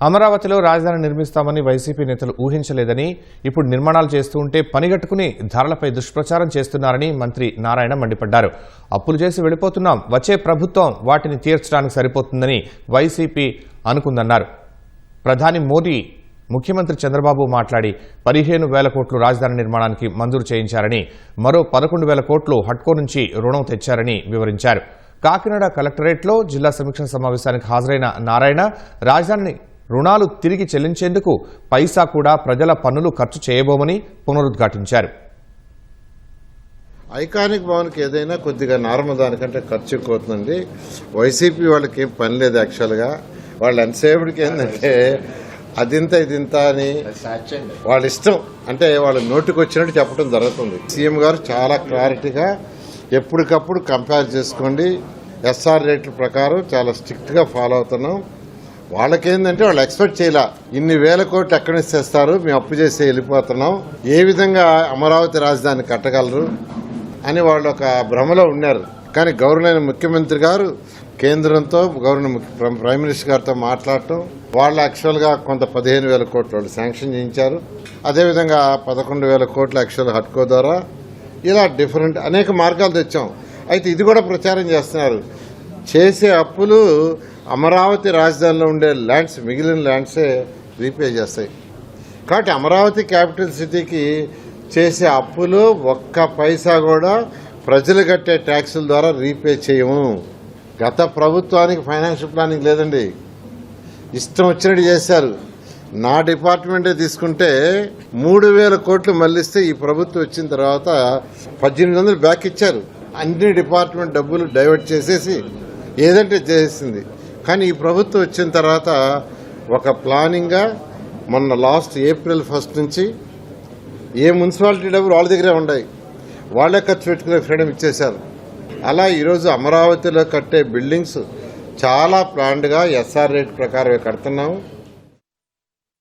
అమరావతిలో రాజధాని నిర్మిస్తామని వైసీపీ నేతలు ఊహించలేదని, ఇప్పుడు నిర్మాణాలు చేస్తూ ఉంటే పనిగట్టుకుని ధరలపై దుష్ప్రచారం చేస్తున్నారని మంత్రి నారాయణ మండిపడ్డారు. అప్పులు చేసి వెళ్లిపోతున్నాం, వచ్చే ప్రభుత్వం వాటిని తీర్చడానికి సరిపోతుందని వైసీపీ అనుకుందన్నారు. ప్రధాని మోదీ ముఖ్యమంత్రి చంద్రబాబు మాట్లాడి 15,000 కోట్లు రాజధాని నిర్మాణానికి మంజూరు చేయించారని, మరో 11,000 కోట్లు హడ్కో నుంచి రుణం తెచ్చారని వివరించారు. కాకినాడ కలెక్టరేట్లో జిల్లా సమీక్షా సమావేశానికి హాజరైన నారాయణ రాజధాని రుణాలు తిరిగి చెల్లించేందుకు పైసా కూడా ప్రజల పన్నులు ఖర్చు చేయబోమని పునరుద్ఘాటించారు. ఐకానిక్ భవన్కి ఏదైనా కొద్దిగా నార్మల్ దానికంటే ఖర్చు ఎక్కువ అవుతుందండి. వైసీపీ వాళ్ళకి ఏం పని లేదు. యాక్చువల్గా వాళ్ళు ఎంతసేపటికి ఏంటంటే అదింత ఇదింత అని వాళ్ళ ఇష్టం, అంటే వాళ్ళ నోటికి వచ్చినట్టు చెప్పడం జరుగుతుంది. సీఎం గారు చాలా క్లారిటీగా ఎప్పటికప్పుడు కంపేర్ చేసుకోండి, ఎస్ఆర్ రేట్ల ప్రకారం చాలా స్ట్రిక్ట్గా ఫాలో అవుతున్నాం. వాళ్ళకేందంటే వాళ్ళు ఎక్స్పెక్ట్ చేయలే ఇన్ని వేల కోట్లు ఎక్కడి నుంచి తెస్తారు, మేము అప్పు చేసి వెళ్ళిపోతున్నాం, ఏ విధంగా అమరావతి రాజధాని కట్టగలరు అని వాళ్ళు ఒక భ్రమలో ఉన్నారు. కానీ గౌరవనీయ ముఖ్యమంత్రి గారు కేంద్రంతో ప్రైమ్ మినిస్టర్ గారితో మాట్లాడటం, వాళ్ళు యాక్చువల్గా కొంత 15,000 కోట్లు వాళ్ళు శాంక్షన్ చేయించారు. అదేవిధంగా 11,000 కోట్లు యాక్చువల్ హట్కో ద్వారా ఇలా డిఫరెంట్ అనేక మార్గాలు తెచ్చాం. అయితే ఇది కూడా ప్రచారం చేస్తున్నారు, చేసే అప్పులు అమరావతి రాజధానిలో ఉండే ల్యాండ్స్ మిగిలిన ల్యాండ్సే రీపే చేస్తాయి. కాబట్టి అమరావతి క్యాపిటల్ సిటీకి చేసే అప్పులు ఒక్క పైసా కూడా ప్రజలు కట్టే ట్యాక్సుల ద్వారా రీపే చేయము. గత ప్రభుత్వానికి ఫైనాన్షియల్ ప్లానింగ్ లేదండి, ఇష్టం వచ్చినట్టు చేశారు. నా డిపార్ట్మెంటే తీసుకుంటే 3,000 కోట్లు మళ్లిస్తే ఈ ప్రభుత్వం వచ్చిన తర్వాత 1,800 బ్యాక్ ఇచ్చారు. అన్ని డిపార్ట్మెంట్ డబ్బులు డైవర్ట్ చేసేసి ఏదంటే చేసింది. కానీ ఈ ప్రభుత్వం వచ్చిన తర్వాత ఒక ప్లానింగ్గా మొన్న లాస్ట్ April 1 నుంచి ఏ మున్సిపాలిటీ డబ్బులు వాళ్ళ దగ్గరే ఉన్నాయి, వాళ్లే ఖర్చు పెట్టుకునే ఫ్రీడమ్ ఇచ్చేశారు. అలా ఈరోజు అమరావతిలో కట్టే బిల్డింగ్స్ చాలా ప్లాన్డ్గా ఎస్ఆర్ రేట్ ప్రకారమే కడుతున్నాము.